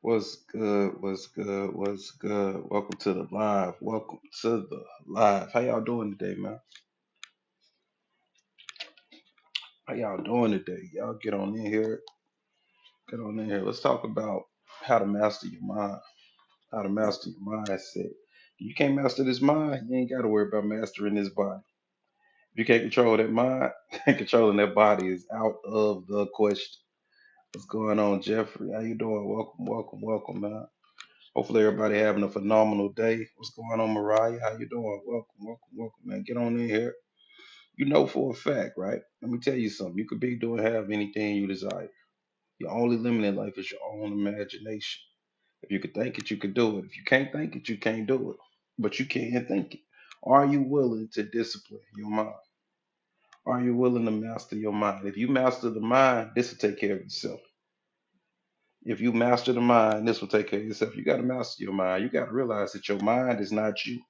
What's good? What's good? What's good? Welcome to the live. Welcome to the live. How y'all doing today, man? How y'all doing today? Y'all get on in here. Get on in here. Let's talk about how to master your mind. How to master your mindset. If you can't master this mind, you ain't got to worry about mastering this body. If you can't control that mind, controlling that body is out of the question. What's going on, Jeffrey? How you doing? Welcome, welcome, welcome, man. Hopefully everybody having a phenomenal day. What's going on, Mariah? How you doing? Welcome, welcome, welcome, man. Get on in here. You know for a fact, right? Let me tell you something. You could be doing have anything you desire. Your only limit in life is your own imagination. If you could think it, you could do it. If you can't think it, you can't do it. But you can think it. Are you willing to discipline your mind? Are you willing to master your mind? If you master the mind, this will take care of itself. If you master the mind, this will take care of yourself. You got to master your mind. You got to realize that your mind is not you.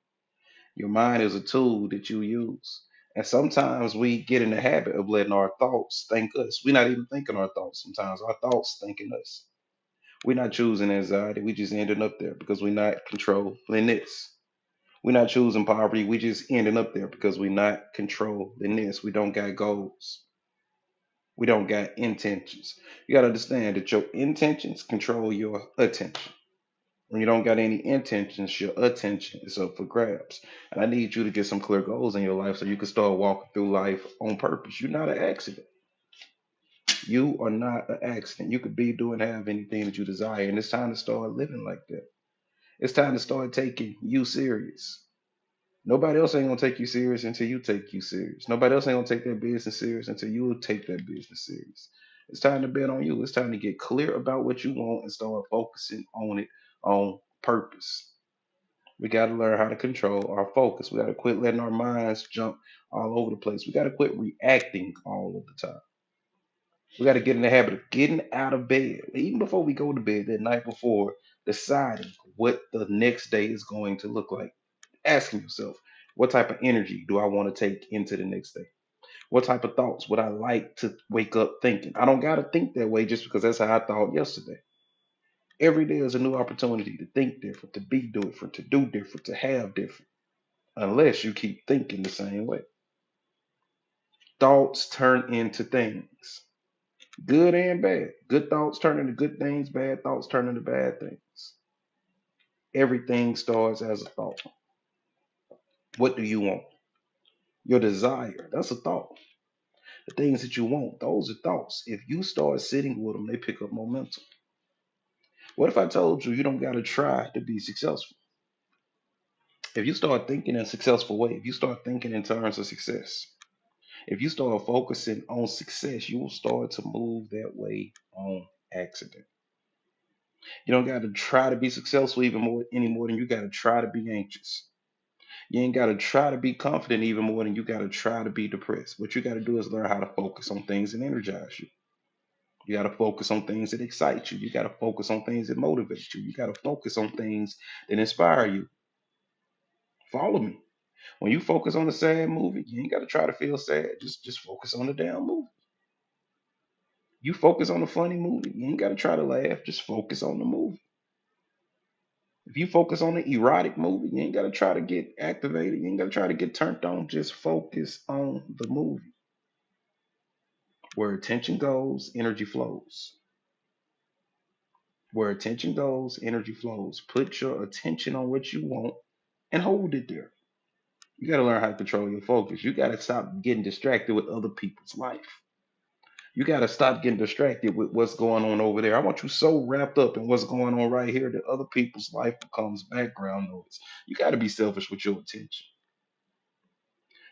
Your mind is a tool that you use. And sometimes we get in the habit of letting our thoughts think us. We're not even thinking our thoughts sometimes. Our thoughts thinking us. We're not choosing anxiety. We just ending up there because we're not controlling this. We're not choosing poverty. We just ending up there because we're not controlling this. We don't got goals. We don't got intentions. You got to understand that your intentions control your attention. When you don't got any intentions, your attention is up for grabs. And I need you to get some clear goals in your life so you can start walking through life on purpose. You're not an accident. You are not an accident. You could be doing have anything that you desire. And it's time to start living like that. It's time to start taking you serious. Nobody else ain't gonna take you serious until you take you serious. Nobody else ain't gonna take that business serious until you take that business serious. It's time to bet on you. It's time to get clear about what you want and start focusing on it on purpose. We got to learn how to control our focus. We got to quit letting our minds jump all over the place. We got to quit reacting all of the time. We got to get in the habit of getting out of bed, even before we go to bed that night before, deciding what the next day is going to look like. Asking yourself, what type of energy do I want to take into the next day? What type of thoughts would I like to wake up thinking? I don't got to think that way just because that's how I thought yesterday. Every day is a new opportunity to think different, to be different, to do different, to have different, unless you keep thinking the same way. Thoughts turn into things, good and bad. Good thoughts turn into good things, bad thoughts turn into bad things. Everything starts as a thought. What do you want? Your desire, that's a thought. The things that you want, those are thoughts. If you start sitting with them, they pick up momentum. What if I told you you don't got to try to be successful? If you start thinking in a successful way, if you start thinking in terms of success, if you start focusing on success, you will start to move that way on accident. You don't got to try to be successful even more any more than you got to try to be anxious. You ain't got to try to be confident even more than you got to try to be depressed. What you got to do is learn how to focus on things that energize you. You got to focus on things that excite you. You got to focus on things that motivate you. You got to focus on things that inspire you. Follow me. When you focus on a sad movie, you ain't got to try to feel sad. Just focus on the damn movie. You focus on a funny movie, you ain't got to try to laugh. Just focus on the movie. If you focus on the erotic movie, you ain't got to try to get activated. You ain't got to try to get turned on. Just focus on the movie. Where attention goes, energy flows. Where attention goes, energy flows. Put your attention on what you want and hold it there. You got to learn how to control your focus. You got to stop getting distracted with other people's life. You got to stop getting distracted with what's going on over there. I want you so wrapped up in what's going on right here that other people's life becomes background noise. You got to be selfish with your attention.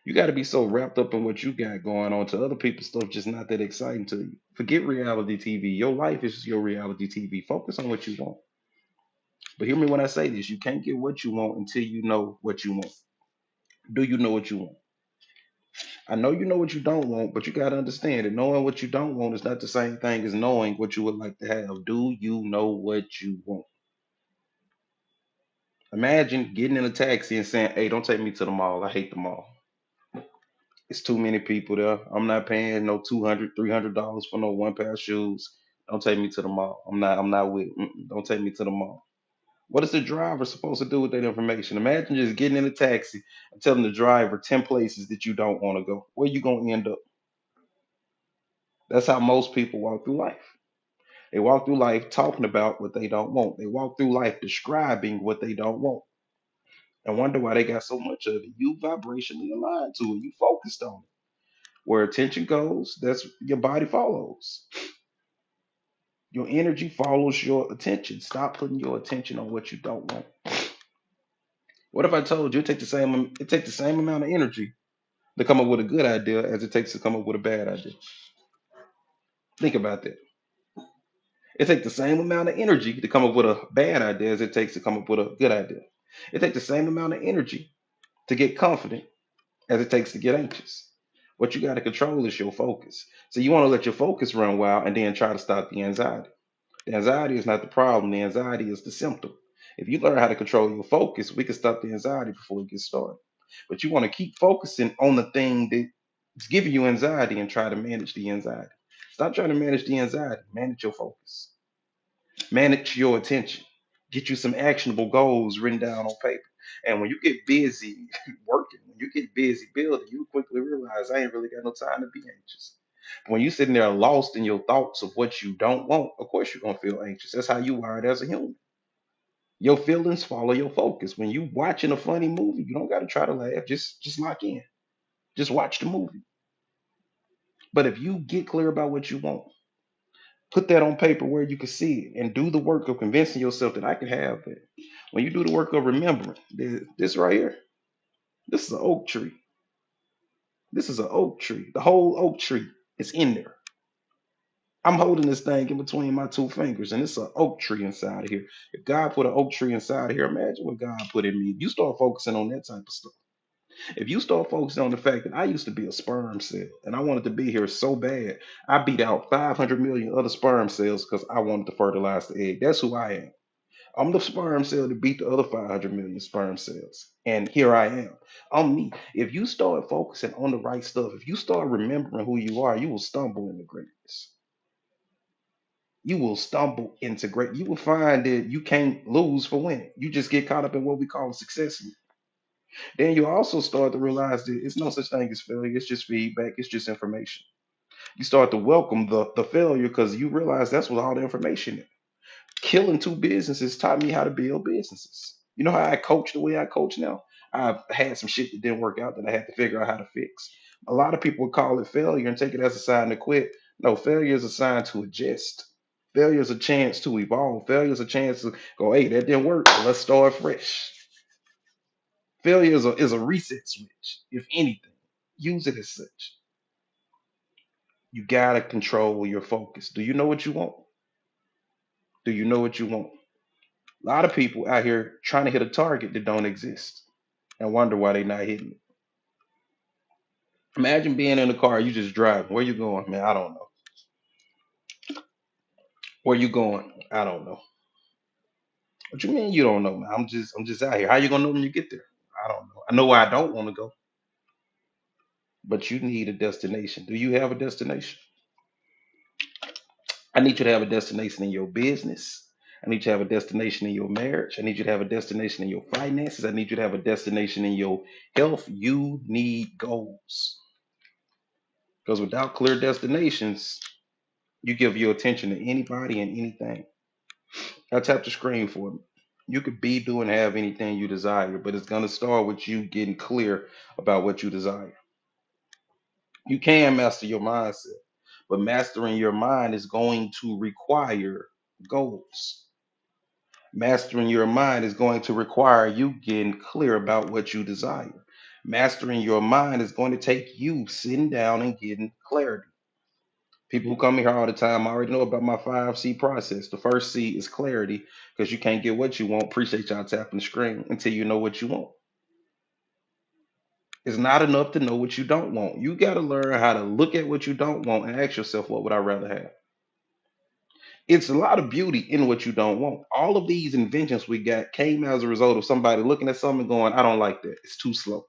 You got to be so wrapped up in what you got going on to other people's stuff just not that exciting to you. Forget reality TV. Your life is your reality TV. Focus on what you want. But hear me when I say this. You can't get what you want until you know what you want. Do you know what you want? I know you know what you don't want, but you got to understand that knowing what you don't want is not the same thing as knowing what you would like to have. Do you know what you want? Imagine getting in a taxi and saying, "Hey, don't take me to the mall. I hate the mall. It's too many people there. I'm not paying no $200, $300 for no one pair of shoes. Don't take me to the mall. I'm not with. Don't take me to the mall. What is the driver supposed to do with that information? Imagine just getting in a taxi and telling the driver 10 places that you don't want to go. Where you gonna end up? That's how most people walk through life. They walk through life talking about what they don't want. They walk through life describing what they don't want and wonder why they got so much of it. You vibrationally aligned to it. You focused on it. Where attention goes, that's your body follows. Your energy follows your attention. Stop putting your attention on what you don't want. What if I told you it takes the same amount of energy to come up with a good idea as it takes to come up with a bad idea? Think about that. It takes the same amount of energy to come up with a bad idea as it takes to come up with a good idea. It takes the same amount of energy to get confident as it takes to get anxious. What you got to control is your focus. So you want to let your focus run wild and then try to stop the anxiety. The anxiety is not the problem. The anxiety is the symptom. If you learn how to control your focus, we can stop the anxiety before it gets started. But you want to keep focusing on the thing that's giving you anxiety and try to manage the anxiety. Stop trying to manage the anxiety. Manage your focus. Manage your attention. Get you some actionable goals written down on paper. And when you get busy working, when you get busy building, you quickly realize I ain't really got no time to be anxious. When you're sitting there lost in your thoughts of what you don't want, of course you're gonna feel anxious. That's how you wired as a human. Your feelings follow your focus. When you watching a funny movie, you don't gotta try to laugh. Just lock in. Just watch the movie. But if you get clear about what you want, put that on paper where you can see it and do the work of convincing yourself that I can have it. When you do the work of remembering, this right here, this is an oak tree. This is an oak tree. The whole oak tree is in there. I'm holding this thing in between my two fingers, and it's an oak tree inside of here. If God put an oak tree inside of here, imagine what God put in me. If you start focusing on that type of stuff, if you start focusing on the fact that I used to be a sperm cell and I wanted to be here so bad, I beat out 500 million other sperm cells because I wanted to fertilize the egg. That's who I am. I'm the sperm cell to beat the other 500 million sperm cells. And here I am. I'm me. If you start focusing on the right stuff, if you start remembering who you are, you will stumble into greatness. You will stumble into great. You will find that you can't lose for winning. You just get caught up in what we call success. Then you also start to realize that it's no such thing as failure. It's just feedback. It's just information. You start to welcome the failure because you realize that's what all the information is. Killing two businesses taught me how to build businesses. You know how I coach the way I coach now? I've had some shit that didn't work out that I had to figure out how to fix. A lot of people would call it failure and take it as a sign to quit. No, failure is a sign to adjust. Failure is a chance to evolve. Failure is a chance to go, hey, that didn't work. Let's start fresh. Failure is a reset switch, if anything. Use it as such. You gotta control your focus. Do you know what you want? Do you know what you want? A lot of people out here trying to hit a target that don't exist and wonder why they not hitting it. Imagine being in a car, you just driving. Where you going, man? I don't know. Where you going? I don't know. What you mean you don't know, man? I'm just out here. How you gonna know when you get there? I don't know. I know where I don't want to go, but you need a destination. Do you have a destination? I need you to have a destination in your business. I need you to have a destination in your marriage. I need you to have a destination in your finances. I need you to have a destination in your health. You need goals. Because without clear destinations, you give your attention to anybody and anything. Now tap the screen for me. You could be, do, and have anything you desire, but it's going to start with you getting clear about what you desire. You can master your mindset, but mastering your mind is going to require goals. Mastering your mind is going to require you getting clear about what you desire. Mastering your mind is going to take you sitting down and getting clarity. People who come here all the time already know about my 5C process. The first C is clarity because you can't get what you want. Appreciate y'all tapping the screen until you know what you want. It's not enough to know what you don't want. You got to learn how to look at what you don't want and ask yourself, what would I rather have? It's a lot of beauty in what you don't want. All of these inventions we got came as a result of somebody looking at something going, I don't like that. It's too slow.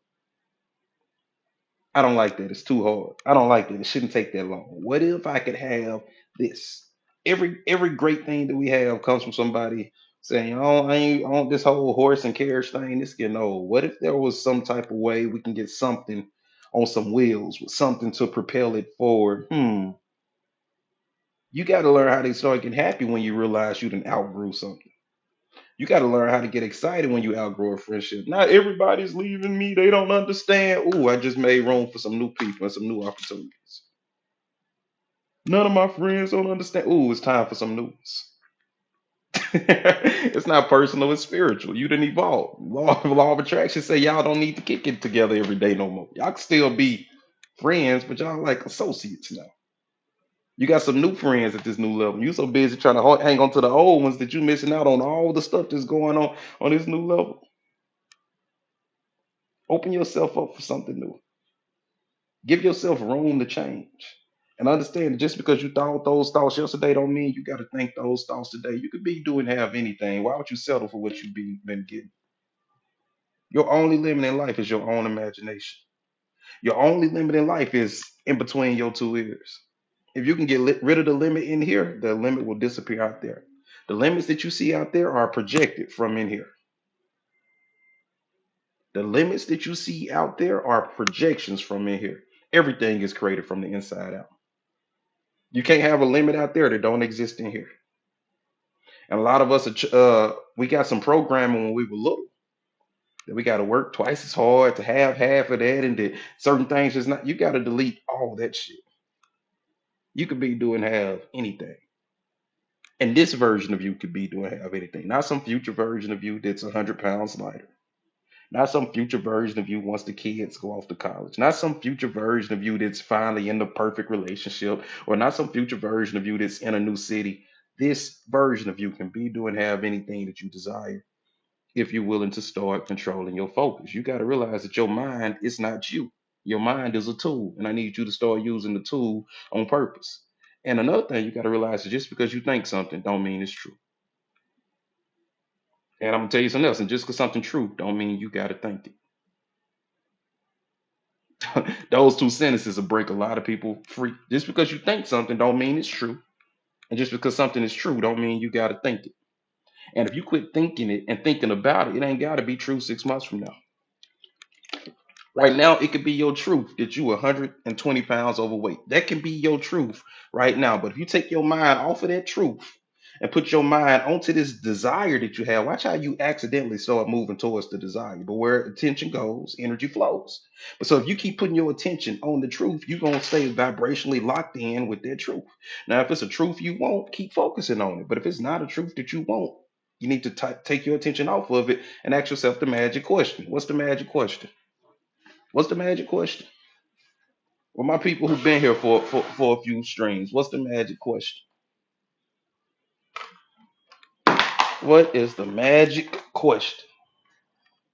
I don't like that. It's too hard. I don't like that. It shouldn't take that long. What if I could have this? Every great thing that we have comes from somebody saying, "Oh, I ain't on this whole horse and carriage thing. This getting old. What if there was some type of way we can get something on some wheels with something to propel it forward?" You got to learn how to start getting happy when you realize you done outgrew something. You got to learn how to get excited when you outgrow a friendship. Not everybody's leaving me. They don't understand. Ooh, I just made room for some new people and some new opportunities. None of my friends don't understand. Ooh, it's time for some news. It's not personal, it's spiritual. You didn't evolve. Law of attraction say y'all don't need to kick it together every day no more. Y'all can still be friends, but y'all like associates now. You got some new friends at this new level. You so busy trying to hang on to the old ones that you missing out on all the stuff that's going on this new level. Open yourself up for something new. Give yourself room to change. And understand that just because you thought those thoughts yesterday don't mean you got to think those thoughts today. You could be doing have anything. Why would you settle for what you been getting? Your only limit in life is your own imagination. Your only limit in life is in between your two ears. If you can get rid of the limit in here, the limit will disappear out there. The limits that you see out there are projected from in here. The limits that you see out there are projections from in here. Everything is created from the inside out. You can't have a limit out there that don't exist in here. And a lot of us, we got some programming when we were little that we got to work twice as hard to have half of that, and that certain things is not. You got to delete all that shit. You could be doing have anything, and this version of you could be doing have anything. Not some future version of you that's 100 pounds lighter. Not some future version of you once the kids go off to college. Not some future version of you that's finally in the perfect relationship, or not some future version of you that's in a new city. This version of you can be doing have anything that you desire if you're willing to start controlling your focus. You got to realize that your mind is not you. Your mind is a tool, and I need you to start using the tool on purpose. And another thing you got to realize is just because you think something don't mean it's true. And I'm gonna tell you something else. And just because something true don't mean you got to think it. Those two sentences will break a lot of people free. Just because you think something don't mean it's true. And just because something is true don't mean you got to think it. And if you quit thinking it and thinking about it, it ain't got to be true 6 months from now. Right now, it could be your truth that you 120 pounds overweight. That can be your truth right now. But if you take your mind off of that truth and put your mind onto this desire that you have, watch how you accidentally start moving towards the desire. But where attention goes, energy flows. But so if you keep putting your attention on the truth, you're going to stay vibrationally locked in with that truth. Now, if it's a truth you want, keep focusing on it. But if it's not a truth that you want, you need to take your attention off of it and ask yourself the magic question. What's the magic question? What's the magic question? Well, my people who've been here for a few streams, what's the magic question? What is the magic question?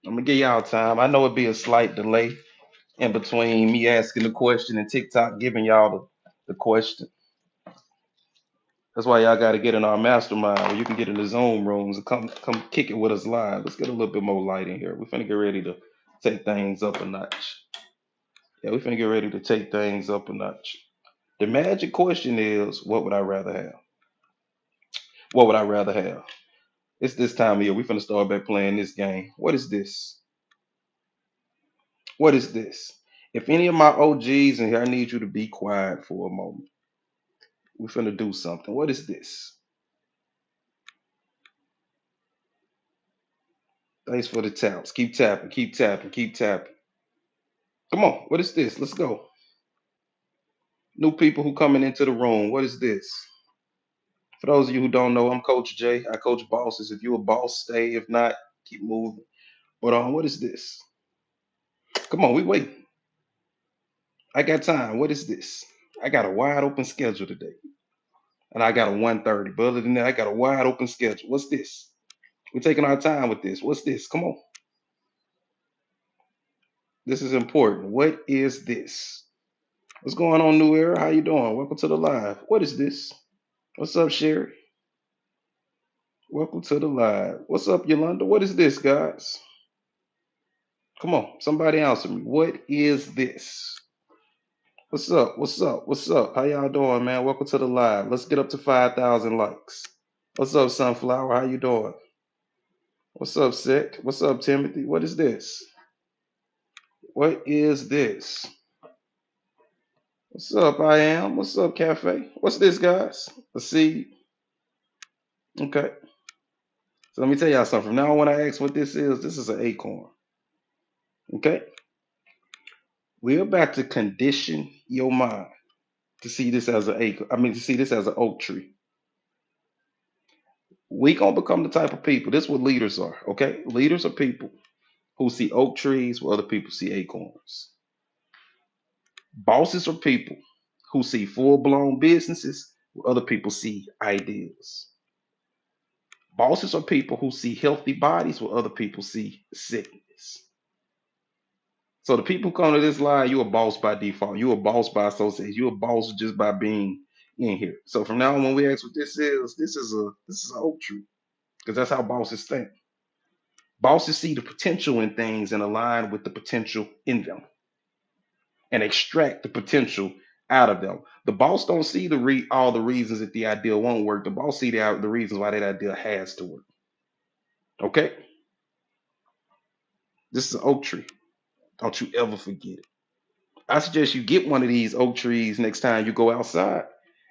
I'm gonna give y'all time. I know it'd be a slight delay in between me asking the question and TikTok giving y'all the question. That's why y'all gotta get in our mastermind where you can get in the Zoom rooms and come kick it with us live. Let's get a little bit more light in here. We're finna get ready to take things up a notch. Yeah, we're finna get ready to take things up a notch. The magic question is, what would I rather have? What would I rather have? It's this time of year. We finna start back playing this game. What is this? What is this? If any of my OGs in here, I need you to be quiet for a moment. We finna do something. What is this? Thanks for the taps. Keep tapping, keep tapping, keep tapping. Come on. What is this? Let's go. New people who coming into the room. What is this? For those of you who don't know, I'm Coach Jay. I coach bosses. If you a boss, stay. If not, keep moving. But what is this? Come on, we wait. I got time. What is this? I got a wide open schedule today. And I got a 1:30. But other than that, I got a wide open schedule. What's this? We're taking our time with this. What's this? Come on. This is important. What is this? What's going on, New Era? How you doing? Welcome to the live. What is this? What's up, Sherry? Welcome to the live. What's up, Yolanda? What is this, guys? Come on, somebody answer me. What is this? What's up? What's up? What's up? How y'all doing, man? Welcome to the live. Let's get up to 5,000 likes. What's up, Sunflower? How you doing? What's up, Sick? What's up, Timothy? What is this? What is this? What's up, I am? What's up, Cafe? What's this, guys? A seed? Okay. So let me tell y'all something. From now on, when I ask what this is an acorn. Okay? We're about to condition your mind to see this as an acorn. I mean, to see this as an oak tree. We gonna become the type of people. This is what leaders are. Okay? Leaders are people who see oak trees where other people see acorns. Bosses are people who see full blown businesses where other people see ideas. Bosses are people who see healthy bodies where other people see sickness. So the people who come to this line, you're a boss by default. You're a boss by association. You're a boss just by being in here. So from now on, when we ask what this is an oak tree because that's how bosses think. Bosses see the potential in things and align with the potential in them and extract the potential out of them. The boss don't see all the reasons that the idea won't work. The boss see the reasons why that idea has to work. Okay, this is an oak tree. Don't you ever forget it. I suggest you get one of these oak trees next time you go outside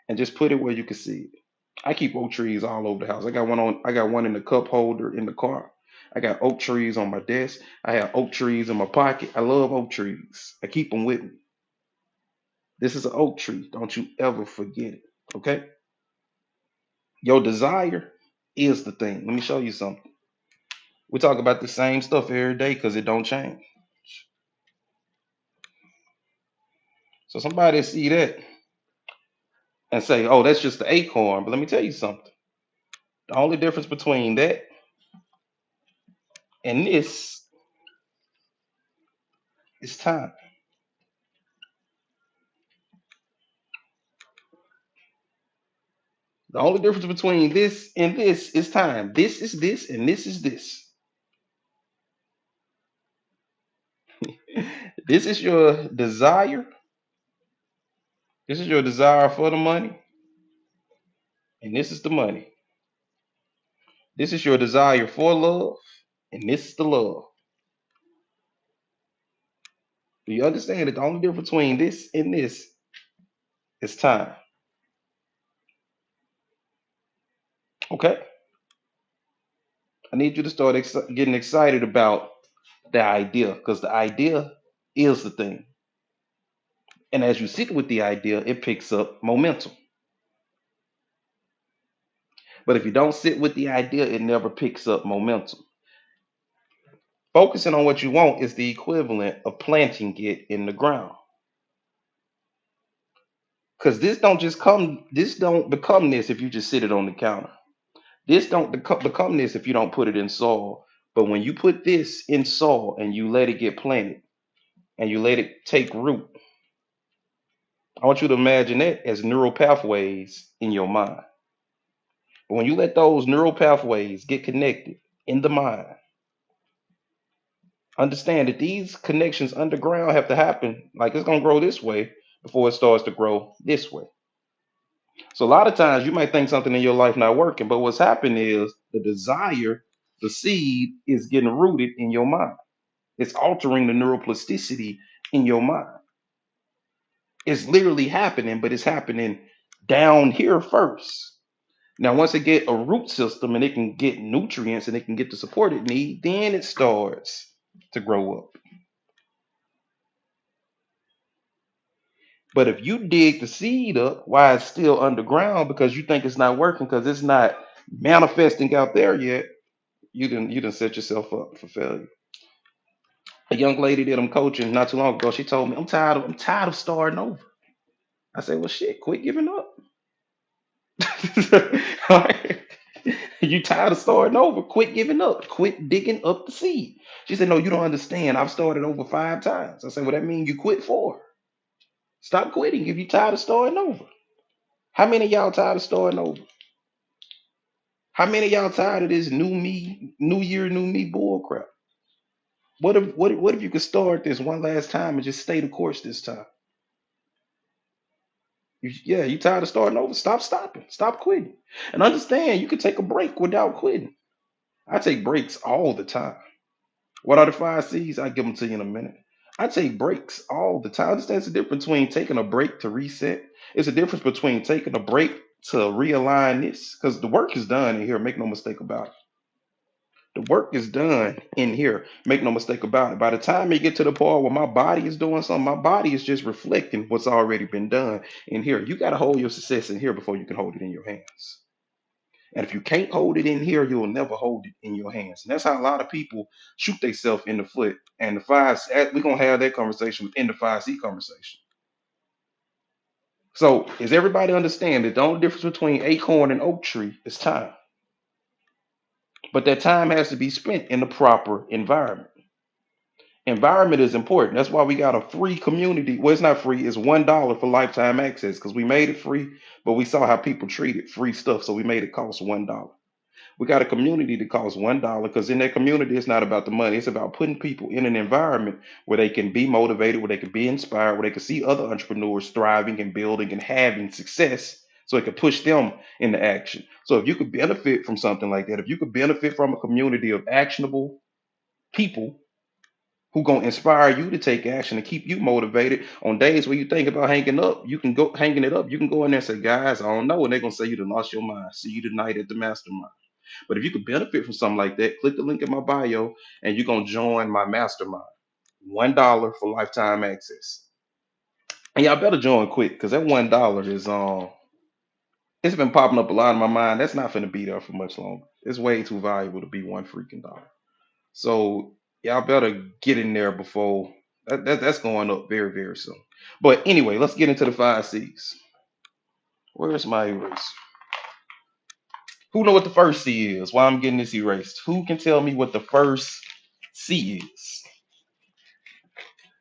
and just put it where you can see it. I keep oak trees all over the house. I got one in the cup holder in the car. I got oak trees on my desk. I have oak trees in my pocket. I love oak trees. I keep them with me. This is an oak tree. Don't you ever forget it. Okay? Your desire is the thing. Let me show you something. We talk about the same stuff every day because it don't change. So somebody see that and say, "Oh, that's just the acorn." But let me tell you something. The only difference between that and this is time. The only difference between this and this is time. This is this and this is this. This is your desire. This is your desire for the money, and this is the money. This is your desire for love, and this is the love. Do you understand that the only difference between this and this is time? Okay? I need you to start getting excited about the idea because the idea is the thing. And as you sit with the idea, it picks up momentum. But if you don't sit with the idea, it never picks up momentum. Focusing on what you want is the equivalent of planting it in the ground. Because this don't become this if you just sit it on the counter. This don't become this if you don't put it in soil. But when you put this in soil and you let it get planted and you let it take root, I want you to imagine that as neural pathways in your mind. But when you let those neural pathways get connected in the mind, understand that these connections underground have to happen. Like it's gonna grow this way before it starts to grow this way. So a lot of times you might think something in your life not working, but what's happening is the desire, the seed is getting rooted in your mind. It's altering the neuroplasticity in your mind. It's literally happening, but it's happening down here first. Now, once it get a root system and it can get nutrients and it can get the support it need, then it starts to grow up. But if you dig the seed up while it's still underground because you think it's not working because it's not manifesting out there yet, you didn't set yourself up for failure. A young lady that I'm coaching not too long ago, she told me, I'm tired of starting over. I said, well shit, quit giving up. Like, you tired of starting over, quit giving up, quit digging up the seed. She said, no, you don't understand. I've started over 5 times. I said, well, that means you quit 4. Stop quitting if you're tired of starting over. How many of y'all tired of starting over? How many of y'all tired of this new me, new year, new me bull crap? What if you could start this one last time and just stay the course this time? Yeah, you tired of starting over? Stop stopping. Stop quitting. And understand you can take a break without quitting. I take breaks all the time. What are the 5 C's? I'll give them to you in a minute. I take breaks all the time. Understand the difference between taking a break to reset. It's a difference between taking a break to realign this. Because the work is done in here. Make no mistake about it. The work is done in here. Make no mistake about it. By the time you get to the part where my body is doing something, my body is just reflecting what's already been done in here. You got to hold your success in here before you can hold it in your hands. And if you can't hold it in here, you'll never hold it in your hands. And that's how a lot of people shoot themselves in the foot. And the five, we're gonna have that conversation in the 5C conversation. So is everybody understand that the only difference between acorn and oak tree is time? But that time has to be spent in the proper environment. Environment is important. That's why we got a free community. Well, it's not free, it's $1 for lifetime access because we made it free, but we saw how people treated free stuff. So we made it cost $1. We got a community that costs $1 because in that community, it's not about the money. It's about putting people in an environment where they can be motivated, where they can be inspired, where they can see other entrepreneurs thriving and building and having success so it can push them into action. So if you could benefit from something like that, if you could benefit from a community of actionable people who gonna inspire you to take action and keep you motivated on days where you think about hanging up, you can go hanging it up. You can go in there and say, guys, I don't know. And they're gonna say you done lost your mind. See you tonight at the mastermind. But if you could benefit from something like that, click the link in my bio and you're gonna join my mastermind. $1 for lifetime access. And y'all better join quick because that $1 is it's been popping up a lot in my mind. That's not gonna be there for much longer. It's way too valuable to be one freaking dollar. So y'all better get in there before that's going up very, very soon. But anyway, let's get into the 5 C's. Where's my erase? Who know what the first C is? Why I'm getting this erased? Who can tell me what the first C is?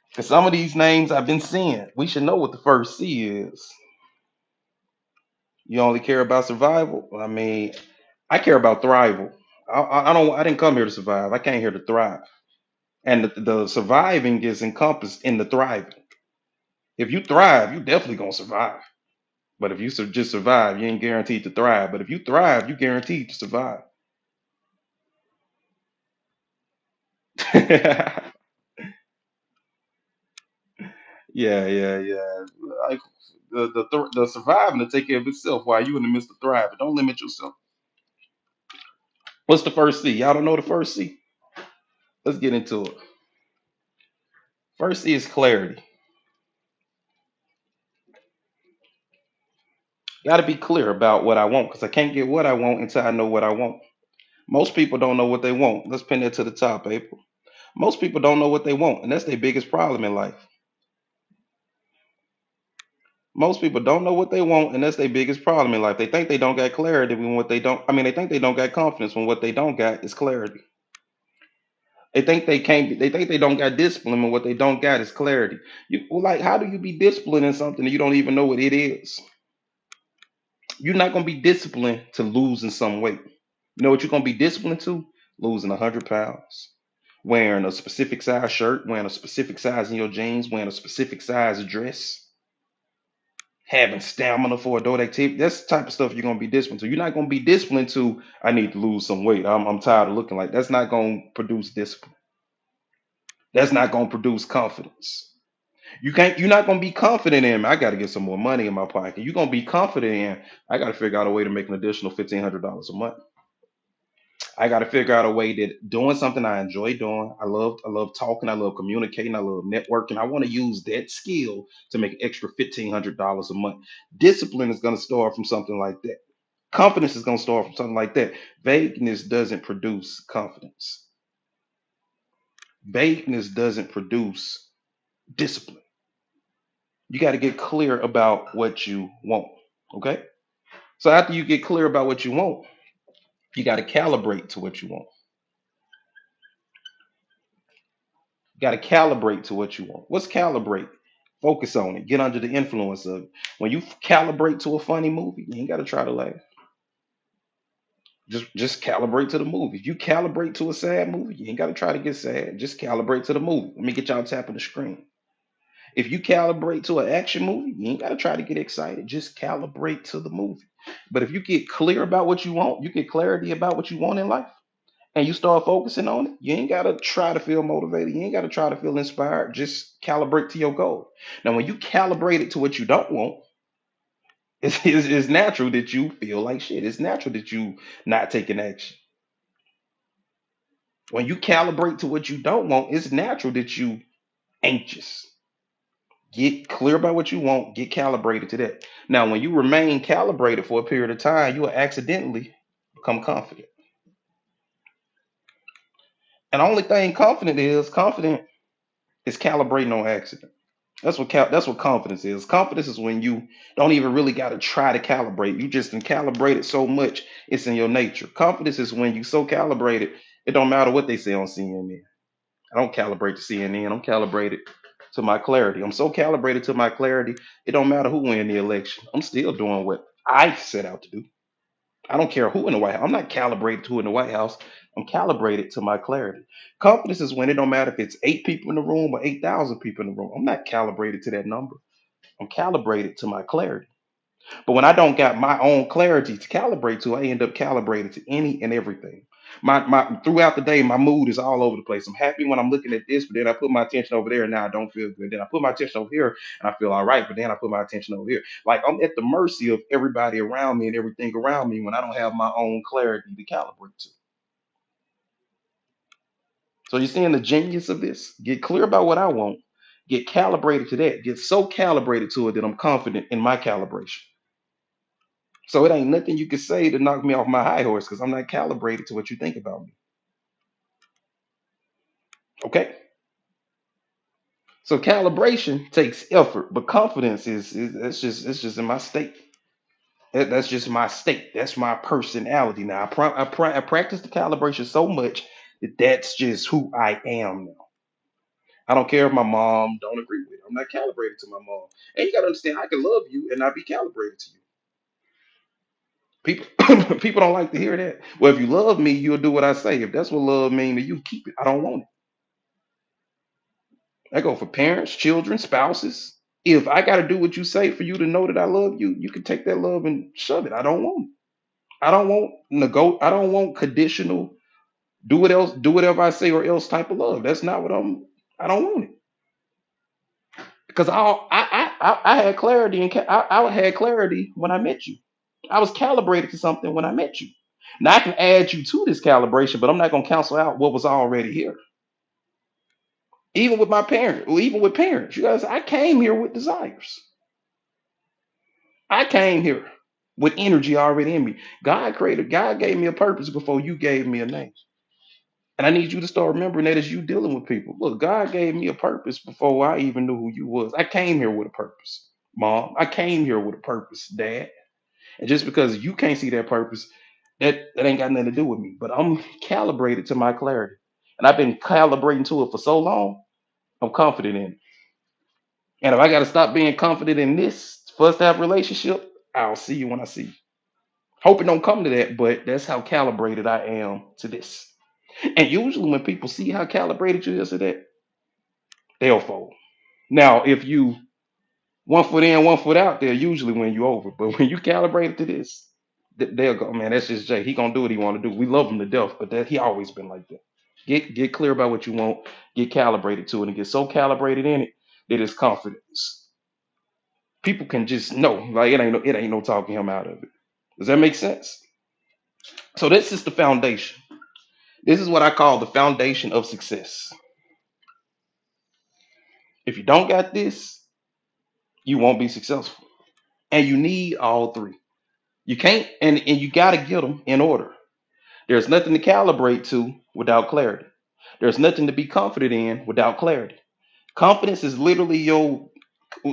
Because some of these names I've been seeing, we should know what the first C is. You only care about survival? I mean, I care about thrival. I don't. I didn't come here to survive. I came here to thrive. And the surviving is encompassed in the thriving. If you thrive, you definitely gonna survive. But if you just survive, you ain't guaranteed to thrive. But if you thrive, you guaranteed to survive. Yeah, yeah. Like the surviving to take care of itself while you in the midst of thriving. Don't limit yourself. What's the first C? Y'all don't know the first C? Let's get into it. First C is clarity. Got to be clear about what I want because I can't get what I want until I know what I want. Most people don't know what they want. Let's pin that to the top, April. Most people don't know what they want, and that's their biggest problem in life. Most people don't know what they want, and that's their biggest problem in life. They think they don't got clarity when what they don't. I mean, they think they don't got confidence when what they don't got is clarity. They think they can't. They think they don't got discipline when what they don't got is clarity. You well, like, how do you be disciplined in something that you don't even know what it is? You're not gonna be disciplined to losing some weight. You know what you're gonna be disciplined to? Losing 100 pounds. Wearing a specific size shirt, wearing a specific size in your jeans, wearing a specific size dress, having stamina for adult activity. That's the type of stuff you're gonna be disciplined to. You're not gonna be disciplined to I need to lose some weight. I'm tired of looking like that's not gonna produce discipline. That's not gonna produce confidence. You're not gonna be confident in I gotta get some more money in my pocket. You're gonna be confident in I gotta figure out a way to make an additional $1,500 a month. I got to figure out a way that doing something I enjoy doing. I love talking. I love communicating. I love networking. I want to use that skill to make an extra $1,500 a month. Discipline is going to start from something like that. Confidence is going to start from something like that. Vagueness doesn't produce confidence. Vagueness doesn't produce discipline. You got to get clear about what you want. Okay. So after you get clear about what you want, you got to calibrate to what you want. Got to calibrate to what you want. What's calibrate? Focus on it. Get under the influence of it. When you calibrate to a funny movie, you ain't got to try to laugh. Just calibrate to the movie. If you calibrate to a sad movie, you ain't got to try to get sad. Just calibrate to the movie. Let me get y'all tapping the screen. If you calibrate to an action movie, you ain't gotta try to get excited. Just calibrate to the movie. But if you get clear about what you want, you get clarity about what you want in life, and you start focusing on it, you ain't gotta try to feel motivated. You ain't gotta try to feel inspired. Just calibrate to your goal. Now, when you calibrate it to what you don't want, it's natural that you feel like shit. It's natural that you not taking action. When you calibrate to what you don't want, it's natural that you anxious. Get clear about what you want, get calibrated to that. Now, when you remain calibrated for a period of time, you will accidentally become confident. And the only thing confident is calibrating on accident. That's what confidence is. Confidence is when you don't even really got to try to calibrate. You just can calibrate it so much it's in your nature. Confidence is when you so calibrated it don't matter what they say on CNN. I don't calibrate to CNN. I'm calibrated to my clarity. I'm so calibrated to my clarity. It don't matter who win the election. I'm still doing what I set out to do. I don't care who in the White House. I'm not calibrated to who in the White House. I'm calibrated to my clarity. Confidence is when it don't matter if it's 8 people in the room or 8,000 people in the room. I'm not calibrated to that number. I'm calibrated to my clarity. But when I don't got my own clarity to calibrate to, I end up calibrated to any and everything. My throughout the day, my mood is all over the place. I'm happy when I'm looking at this, but then I put my attention over there and now I don't feel good. Then I put my attention over here and I feel all right, but then I put my attention over here. Like I'm at the mercy of everybody around me and everything around me when I don't have my own clarity to calibrate to. So you're seeing the genius of this? Get clear about what I want, get calibrated to that, get so calibrated to it that I'm confident in my calibration. So it ain't nothing you can say to knock me off my high horse because I'm not calibrated to what you think about me. Okay. So calibration takes effort, but confidence is it's just in my state. That's just my state. That's my personality. Now I practice the calibration so much that that's just who I am now. I don't care if my mom don't agree with it. I'm not calibrated to my mom. And you gotta understand, I can love you and not be calibrated to you. People people don't like to hear that. Well, if you love me, you'll do what I say. If that's what love means, then you keep it. I don't want it. I go for parents, children, spouses. If I got to do what you say for you to know that I love you, you can take that love and shove it. I don't want it. I don't want I don't want conditional. Do what else. Do whatever I say or else type of love. That's not what I'm. I don't want it because I had clarity and I had clarity when I met you. I was calibrated to something when I met you. Now I can add you to this calibration, but I'm not gonna cancel out what was already here. Even with my parents, or even with parents, you guys, I came here with desires. I came here with energy already in me. God gave me a purpose before you gave me a name. And I need you to start remembering that as you dealing with people. Look, God gave me a purpose before I even knew who you was. I came here with a purpose, Mom. I came here with a purpose, Dad. And just because you can't see that purpose, that ain't got nothing to do with me. But I'm calibrated to my clarity. And I've been calibrating to it for so long, I'm confident in it. And if I gotta stop being confident in this first half relationship, I'll see you when I see you. Hope it don't come to that, but that's how calibrated I am to this. And usually when people see how calibrated you is to that, they'll fold. Now, if you 1 foot in, 1 foot out, they'll usually win you over. But when you calibrate to this, they'll go, man, that's just Jay. He gonna do what he want to do. We love him to death, but that he always been like that. Get clear about what you want, get calibrated to it, and get so calibrated in it that it's confidence. People can just know, like it ain't no talking him out of it. Does that make sense? So this is the foundation. This is what I call the foundation of success. If you don't got this, you won't be successful. And you need all three. You can't, and you got to get them in order. There's nothing to calibrate to without clarity. There's nothing to be confident in without clarity. Confidence is literally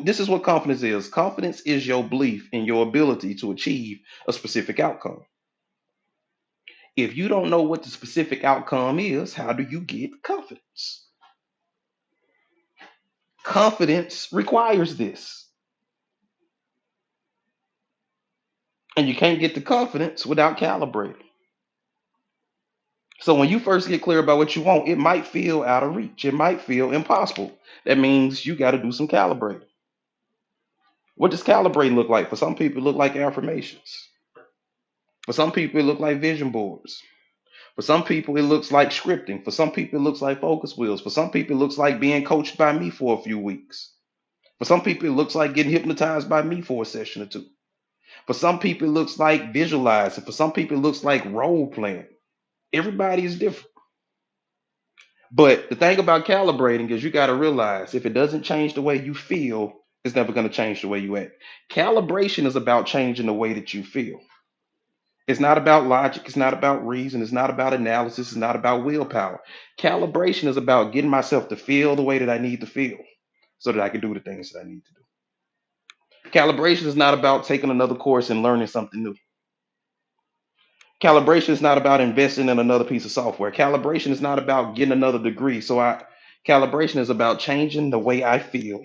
this is what confidence is. Confidence is your belief in your ability to achieve a specific outcome. If you don't know what the specific outcome is, how do you get confidence? Confidence requires this. And you can't get the confidence without calibrating. So when you first get clear about what you want, it might feel out of reach. It might feel impossible. That means you got to do some calibrating. What does calibrating look like? For some people, it look like affirmations. For some people, it look like vision boards. For some people, it looks like scripting. For some people, it looks like focus wheels. For some people, it looks like being coached by me for a few weeks. For some people, it looks like getting hypnotized by me for a session or two. For some people, it looks like visualizing. For some people, it looks like role playing. Everybody is different. But the thing about calibrating is you got to realize if it doesn't change the way you feel, it's never going to change the way you act. Calibration is about changing the way that you feel. It's not about logic. It's not about reason. It's not about analysis. It's not about willpower. Calibration is about getting myself to feel the way that I need to feel so that I can do the things that I need to do. Calibration is not about taking another course and learning something new. Calibration is not about investing in another piece of software. Calibration is not about getting another degree. Calibration is about changing the way I feel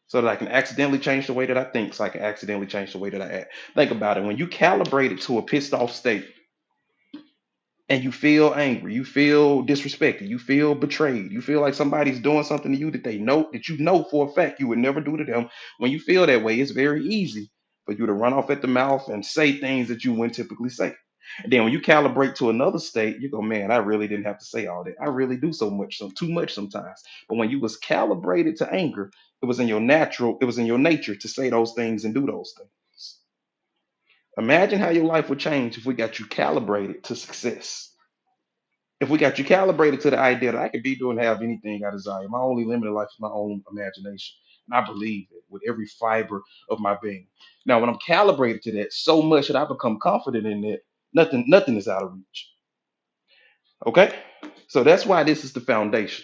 so that I can accidentally change the way that I think, so I can accidentally change the way that I act. Think about it. When you calibrate it to a pissed off state, and you feel angry, you feel disrespected, you feel betrayed, you feel like somebody's doing something to you that they know that you know for a fact you would never do to them. When you feel that way, it's very easy for you to run off at the mouth and say things that you wouldn't typically say. And then when you calibrate to another state, you go, man, I really didn't have to say all that. I really do so much, so too much sometimes. But when you was calibrated to anger, it was in your nature to say those things and do those things. Imagine how your life would change if we got you calibrated to success. If we got you calibrated to the idea that I could be doing and have anything I desire, my only limit in life is my own imagination. And I believe it with every fiber of my being. Now, when I'm calibrated to that so much that I become confident in it, nothing is out of reach. Okay? So that's why this is the foundation.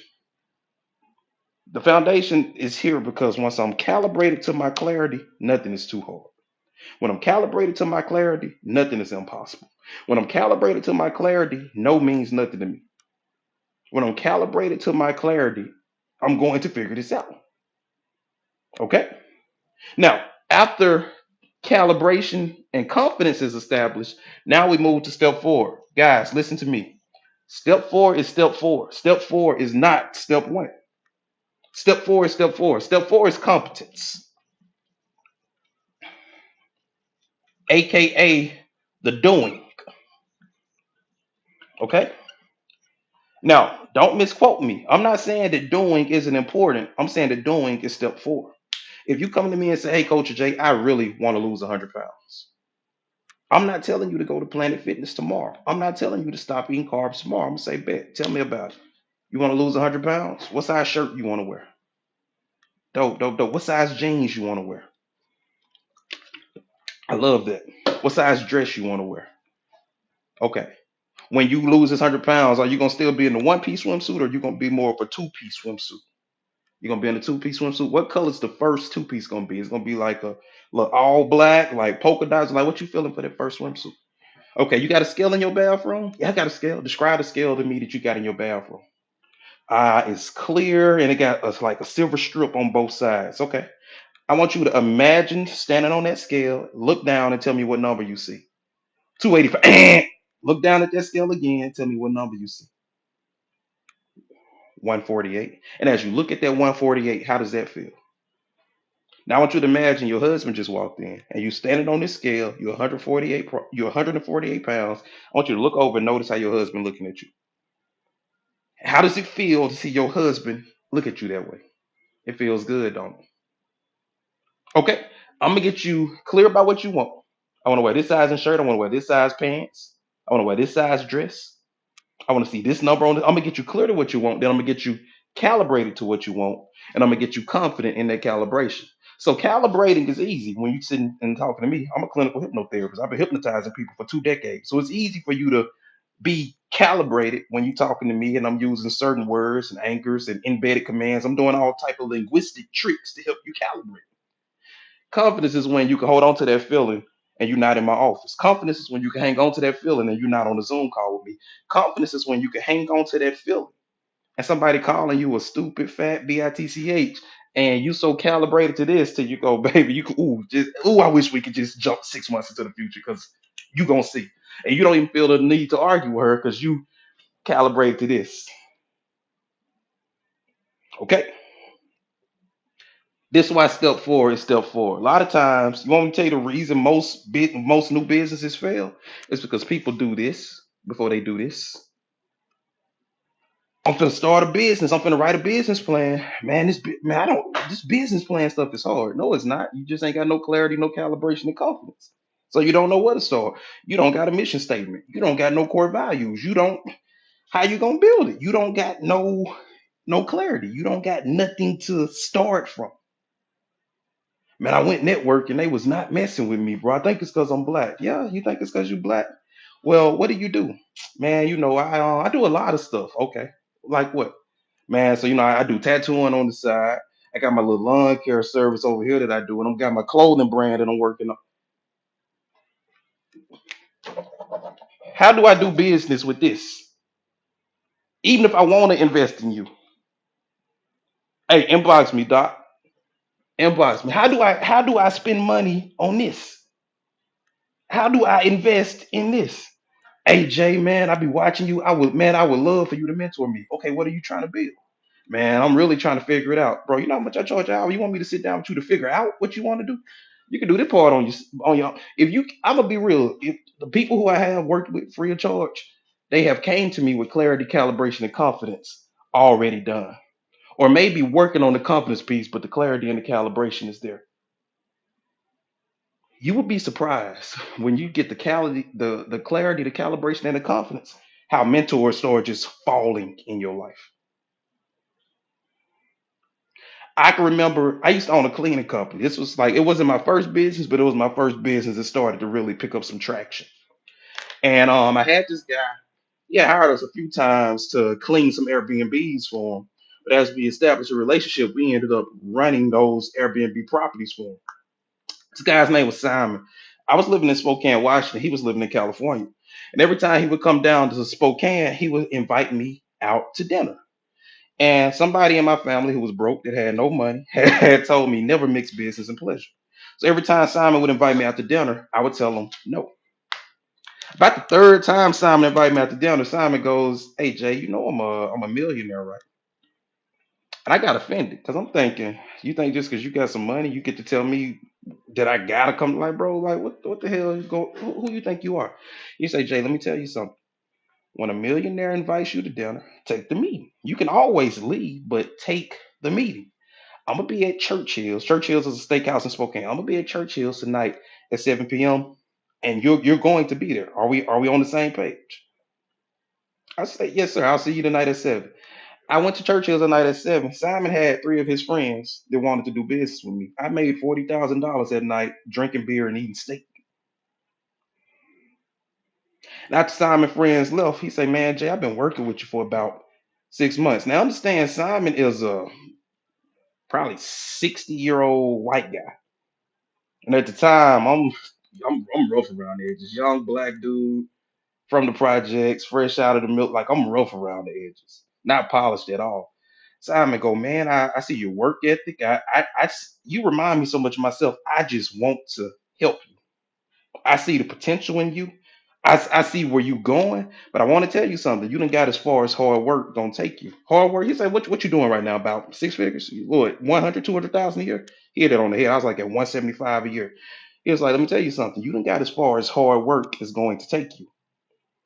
The foundation is here because once I'm calibrated to my clarity, nothing is too hard. When I'm calibrated to my clarity, nothing is impossible. When I'm calibrated to my clarity, no means nothing to me. When I'm calibrated to my clarity, I'm going to figure this out. Okay. Now, after calibration and confidence is established, now we move to step four. Guys, listen to me. Step four is step four. Step four is not step one. Step four is step four. Step four is competence, aka the doing. Okay. Now, don't misquote me. I'm not saying that doing isn't important. I'm saying that doing is step four. If you come to me and say, hey, Coach Jay, I really want to lose 100 pounds, I'm not telling you to go to Planet Fitness tomorrow. I'm not telling you to stop eating carbs tomorrow. I'm going to say, bet, tell me about it. You want to lose 100 pounds? What size shirt you want to wear? Dope, dope, dope. What size jeans you want to wear? I love that. What size dress you want to wear? Okay. When you lose this 100 pounds, are you going to still be in the one piece swimsuit or are you going to be more of a two-piece swimsuit? You're gonna be in a two-piece swimsuit. What color's the first two-piece gonna be? It's gonna be like a look all black, like polka dots. Like what you feeling for that first swimsuit? Okay, you got a scale in your bathroom? Yeah, I got a scale. Describe the scale to me that you got in your bathroom. It's clear and it got like a silver strip on both sides. Okay. I want you to imagine standing on that scale, look down and tell me what number you see. 285. Look down at that scale again, tell me what number you see. 148. And as you look at that 148, how does that feel? Now I want you to imagine your husband just walked in and you standing on this scale, you're 148, you're 148 pounds. I want you to look over and notice how your husband looking at you. How does it feel to see your husband look at you that way? It feels good, don't it? Okay, I'm gonna get you clear about what you want. I want to wear this size in shirt. I want to wear this size pants. I want to wear this size dress. I want to see this number on it. I'm gonna get you clear to what you want. Then I'm gonna get you calibrated to what you want, and I'm gonna get you confident in that calibration. So calibrating is easy when you sitting and talking to me. I'm a clinical hypnotherapist. I've been hypnotizing people for 2 decades. So it's easy for you to be calibrated when you're talking to me and I'm using certain words and anchors and embedded commands. I'm doing all type of linguistic tricks to help you calibrate. Confidence is when you can hold on to that feeling and you're not in my office. Confidence is when you can hang on to that feeling and you're not on a Zoom call with me. Confidence is when you can hang on to that feeling and somebody calling you a stupid fat bitch, and you so calibrated to this till you go, baby, you can I wish we could just jump 6 months into the future because you gonna see. And you don't even feel the need to argue with her because calibrate to this. Okay. This is why step four is step four. A lot of times, you want me to tell you the reason most new businesses fail? It's because people do this before they do this. I'm finna start a business. I'm finna write a business plan. Man, man, I don't. This business plan stuff is hard. No, it's not. You just ain't got no clarity, no calibration, and confidence. So you don't know where to start. You don't got a mission statement. You don't got no core values. You don't. How you gonna build it? You don't got no clarity. You don't got nothing to start from. Man, I went networking. They was not messing with me, bro. I think it's because I'm black. Yeah, you think it's because you black? Well, what do you do? Man, I do a lot of stuff. Okay, like what? Man, so I do tattooing on the side. I got my little lawn care service over here that I do, and I got my clothing brand that I'm working on. How do I do business with this? Even if I want to invest in you, hey, inbox me, doc. Inbox me. How do I spend money on this? How do I invest in this? Hey Jay, man, I be watching you. I would love for you to mentor me. Okay, what are you trying to build? Man, I'm really trying to figure it out, bro. You know how much I charge an hour? You want me to sit down with you to figure out what you want to do? You can do this part on your. If you, I'm gonna be real. If the people who I have worked with free of charge, they have came to me with clarity, calibration, and confidence already done, or maybe working on the confidence piece, but the clarity and the calibration is there. You would be surprised when you get the clarity, the calibration, and the confidence, how mentors start just falling in your life. I can remember I used to own a cleaning company. This was like it wasn't my first business, but it was my first business that started to really pick up some traction. And I had this guy, he had hired us a few times to clean some Airbnbs for him. But as we established a relationship, we ended up running those Airbnb properties for him. This guy's name was Simon. I was living in Spokane, Washington. He was living in California. And every time he would come down to Spokane, he would invite me out to dinner. And somebody in my family who was broke that had no money had told me never mix business and pleasure. So every time Simon would invite me out to dinner, I would tell him no. About the third time Simon invited me out to dinner, Simon goes, "Hey Jay, I'm a millionaire, right?" And I got offended because I'm thinking, you think just because you got some money, you get to tell me that I gotta come? Like, bro, like what the hell is going? Who you think you are? You say, Jay, let me tell you something. When a millionaire invites you to dinner, take the meeting. You can always leave, but take the meeting. I'm gonna be at Churchill's. Churchill's is a steakhouse in Spokane. I'm gonna be at Churchill's tonight at 7 p.m. and you're going to be there. Are we on the same page? I say, yes, sir. I'll see you tonight at 7. I went to Churchill's tonight at 7. Simon had three of his friends that wanted to do business with me. I made $40,000 that night drinking beer and eating steak. And after Simon friends left, he said, "Man, Jay, I've been working with you for about 6 months." Now understand Simon is a probably 60-year-old white guy. And at the time, I'm rough around the edges. Young black dude from the projects, fresh out of the milk. Like I'm rough around the edges, not polished at all. Simon go, man, I see your work ethic. You remind me so much of myself. I just want to help you. I see the potential in you. I see where you going, but I want to tell you something. You done got as far as hard work gonna take you. Hard work. You say, what you doing right now? About six figures? What, 100, 200,000 a year? He hit it on the head. I was like at 175 a year. He was like, let me tell you something. You done got as far as hard work is going to take you.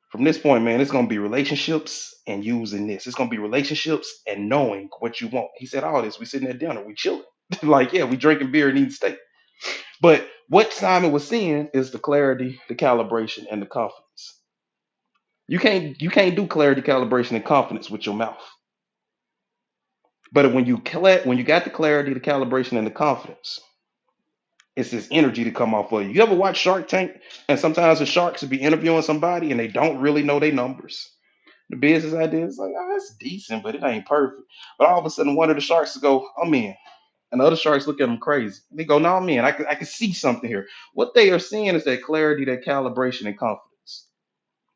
From this point, man, it's gonna be relationships and using this. It's gonna be relationships and knowing what you want. He said all this. We sitting at dinner, we chilling. Like, yeah, we drinking beer and eating steak. But what Simon was seeing is the clarity, the calibration, and the confidence. You can't do clarity, calibration, and confidence with your mouth. But when you got the clarity, the calibration, and the confidence, it's this energy to come off of you. You ever watch Shark Tank? And sometimes the sharks will be interviewing somebody and they don't really know their numbers. The business idea is like, oh, it's decent, but it ain't perfect. But all of a sudden, one of the sharks will go, I'm in. And the other sharks look at them crazy. They go, no, I'm in. I can see something here. What they are seeing is that clarity, that calibration, and confidence.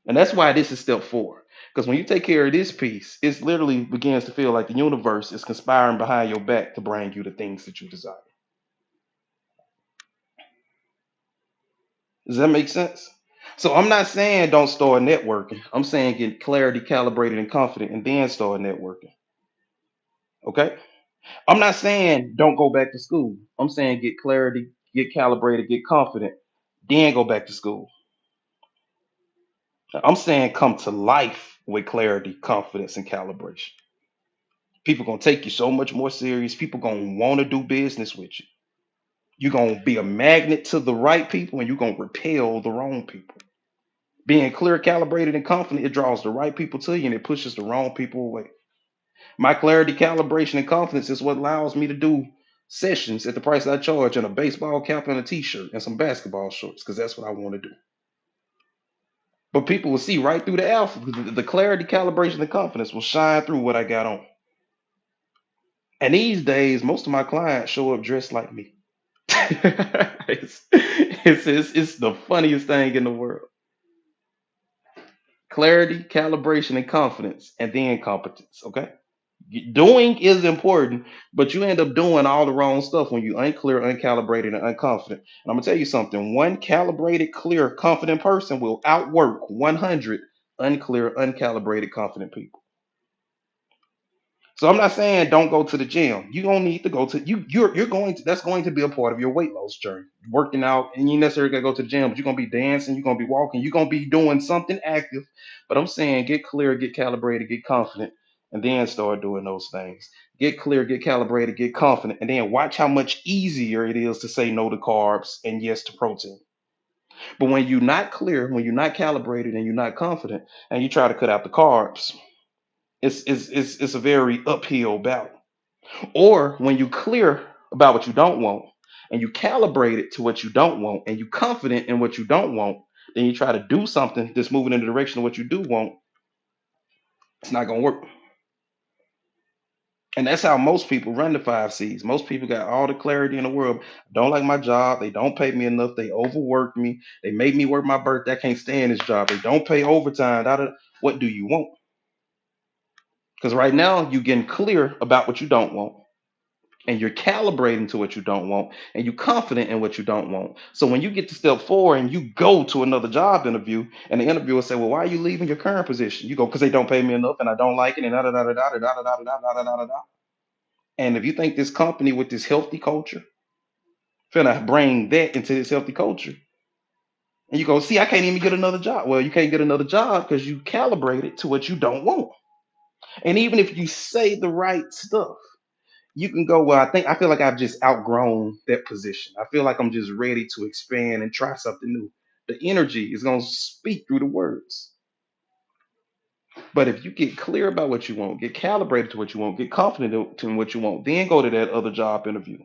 And that's why this is step four. Because when you take care of this piece, it literally begins to feel like the universe is conspiring behind your back to bring you the things that you desire. Does that make sense? So I'm not saying don't start networking. I'm saying get clarity, calibrated, and confident, and then start networking. Okay. I'm not saying don't go back to school. I'm saying get clarity, get calibrated, get confident, then go back to school. I'm saying come to life with clarity, confidence, and calibration. People gonna take you so much more serious. People gonna want to do business with you. You're gonna be a magnet to the right people, and you're gonna repel the wrong people. Being clear, calibrated, and confident, it draws the right people to you, and it pushes the wrong people away. My clarity, calibration, and confidence is what allows me to do sessions at the price I charge in a baseball cap and a t-shirt and some basketball shorts, because that's what I want to do. But people will see right through the alpha. The clarity, calibration, and confidence will shine through what I got on. And these days, most of my clients show up dressed like me. It's the funniest thing in the world. Clarity, calibration, and confidence, and then competence. Okay. Doing is important, but you end up doing all the wrong stuff when you unclear, uncalibrated, and unconfident. And I'm gonna tell you something: one calibrated, clear, confident person will outwork 100 unclear, uncalibrated, confident people. So I'm not saying don't go to the gym. You don't need to go to you're going to that's going to be a part of your weight loss journey. Working out, and you necessarily gotta go to the gym, but you're gonna be dancing, you're gonna be walking, you're gonna be doing something active. But I'm saying get clear, get calibrated, get confident, and then start doing those things. Get clear, get calibrated, get confident, and then watch how much easier it is to say no to carbs and yes to protein. But when you're not clear, when you're not calibrated and you're not confident, and you try to cut out the carbs, it's a very uphill battle. Or when you clear about what you don't want and you calibrate it to what you don't want and you confident in what you don't want, then you try to do something that's moving in the direction of what you do want, it's not gonna work. And that's how most people run the 5 C's. Most people got all the clarity in the world. Don't like my job. They don't pay me enough. They overwork me. They made me work my birthday. I can't stand this job. They don't pay overtime. Da, da, da. What do you want? Because right now you're getting clear about what you don't want, and you're calibrating to what you don't want, and you're confident in what you don't want. So when you get to step 4 and you go to another job interview, and the interviewer say, "Well, why are you leaving your current position?" You go, "Because they don't pay me enough, and I don't like it." And da da da da da da da da da da da da da da. And if you think this company with this healthy culture finna bring that into this healthy culture, and you go, "See, I can't even get another job." Well, you can't get another job because you calibrated to what you don't want. And even if you say the right stuff, you can go, "Well, I feel like I've just outgrown that position. I feel like I'm just ready to expand and try something new." The energy is going to speak through the words. But if you get clear about what you want, get calibrated to what you want, get confident in what you want, then go to that other job interview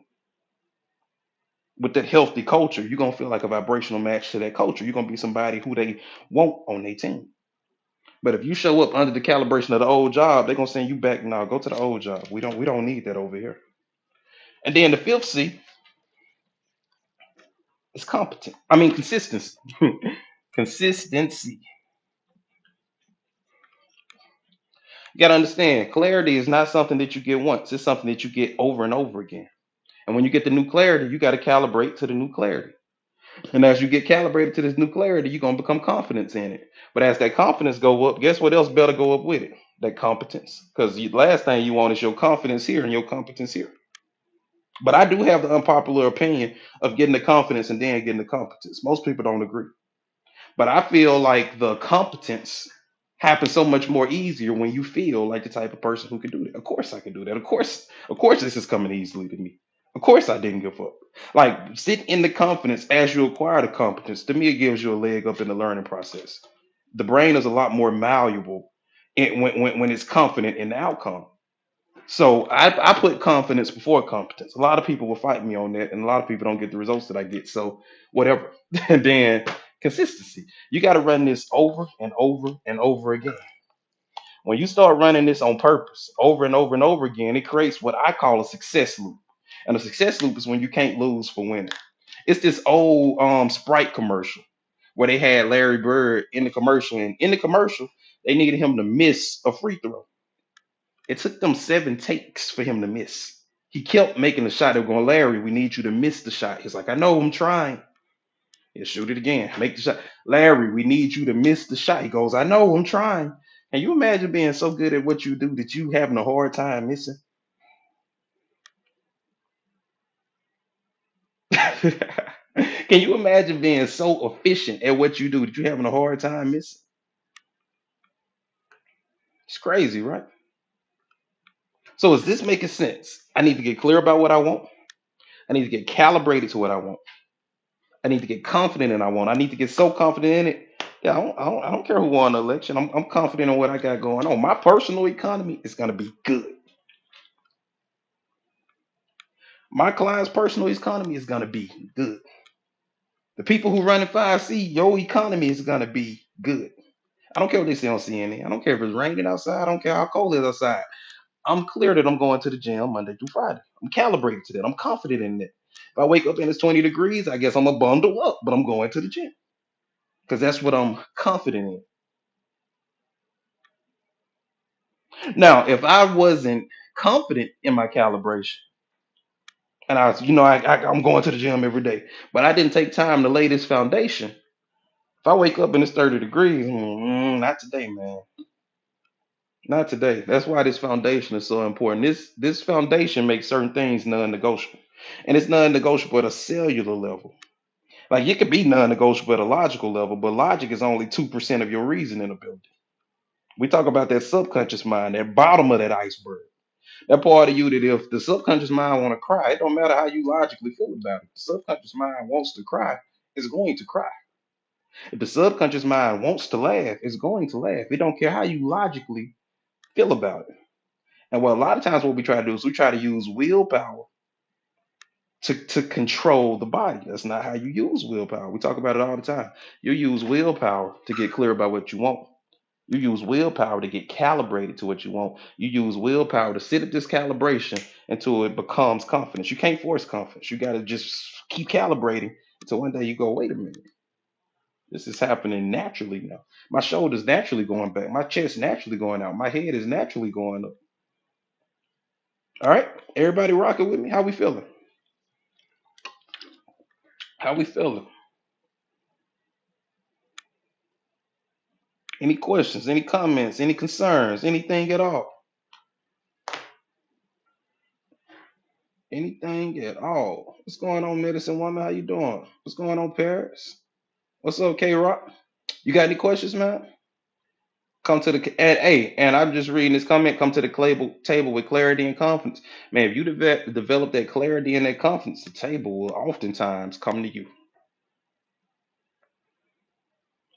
with that healthy culture, you're going to feel like a vibrational match to that culture. You're going to be somebody who they want on their team. But if you show up under the calibration of the old job, they're going to send you back. No, go to the old job. We don't need that over here. And then the fifth C is competent. I mean consistency. Consistency. You gotta understand, clarity is not something that you get once. It's something that you get over and over again. And when you get the new clarity, you got to calibrate to the new clarity. And as you get calibrated to this new clarity, you're gonna become confidence in it. But as that confidence go up, guess what else better go up with it? That competence. Because the last thing you want is your confidence here and your competence here. But I do have the unpopular opinion of getting the confidence and then getting the competence. Most people don't agree. But I feel like the competence happens so much more easier when you feel like the type of person who can do that. Of course I can do that. Of course this is coming easily to me. Of course I didn't give up. Like sit in the confidence as you acquire the competence. To me, it gives you a leg up in the learning process. The brain is a lot more malleable when it's confident in the outcome. So I put confidence before competence. A lot of people will fight me on that, and a lot of people don't get the results that I get. So whatever. And then consistency. You got to run this over and over and over again. When you start running this on purpose over and over and over again, it creates what I call a success loop. And a success loop is when you can't lose for winning. It's this old Sprite commercial where they had Larry Bird in the commercial, and in the commercial they needed him to miss a free throw. It took them 7 takes for him to miss. He kept making the shot. They were going, "Larry, we need you to miss the shot." He's like, "I know, I'm trying." He'll shoot it again. Make the shot. Larry, we need you to miss the shot. He goes, I know, I'm trying. Can you imagine being so good at what you do that you having a hard time missing? Can you imagine being so efficient at what you do that you having a hard time missing? It's crazy, right? So is this making sense? I need to get clear about what I want. I need to get calibrated to what I want. I need to get confident in what I want. I need to get so confident in it. Yeah, I don't care who won the election. I'm confident in what I got going on. My personal economy is going to be good. My client's personal economy is going to be good. The people who run in 5C, your economy is going to be good. I don't care what they say on CNN. I don't care if it's raining outside. I don't care how cold it is outside. I'm clear that I'm going to the gym Monday through Friday. I'm calibrated to that. I'm confident in that. If I wake up and it's 20 degrees, I guess I'm a bundle up, but I'm going to the gym because that's what I'm confident in. Now, if I wasn't confident in my calibration, and I was, I'm going to the gym every day, but I didn't take time to lay this foundation. If I wake up and it's 30 degrees, not today, man. Not today. That's why this foundation is so important. This foundation makes certain things non-negotiable, and it's non-negotiable at a cellular level. Like it could be non-negotiable at a logical level, but logic is only 2% of your reasoning ability. We talk about that subconscious mind, that bottom of that iceberg. That part of you that if the subconscious mind want to cry, it don't matter how you logically feel about it. The subconscious mind wants to cry, it's going to cry. If the subconscious mind wants to laugh, it's going to laugh. It don't care how you logically feel about it. And what a lot of times what we try to do is we try to use willpower to control the body. That's not how you use willpower. We talk about it all the time. You use willpower to get clear about what you want. You use willpower to get calibrated to what you want. You use willpower to sit at this calibration until it becomes confidence. You can't force confidence. You got to just keep calibrating until one day you go, wait a minute, this is happening naturally now. My shoulders naturally going back. My chest naturally going out. My head is naturally going up. All right, everybody rocking with me? How we feeling? How we feeling? Any questions? Any comments? Any concerns? Anything at all? Anything at all? What's going on, medicine woman? How you doing? What's going on, Paris? What's up, K Rock? You got any questions, man? Come to the and hey, and I'm just reading this comment. Come to the table with clarity and confidence, man. If you develop that clarity and that confidence, the table will oftentimes come to you.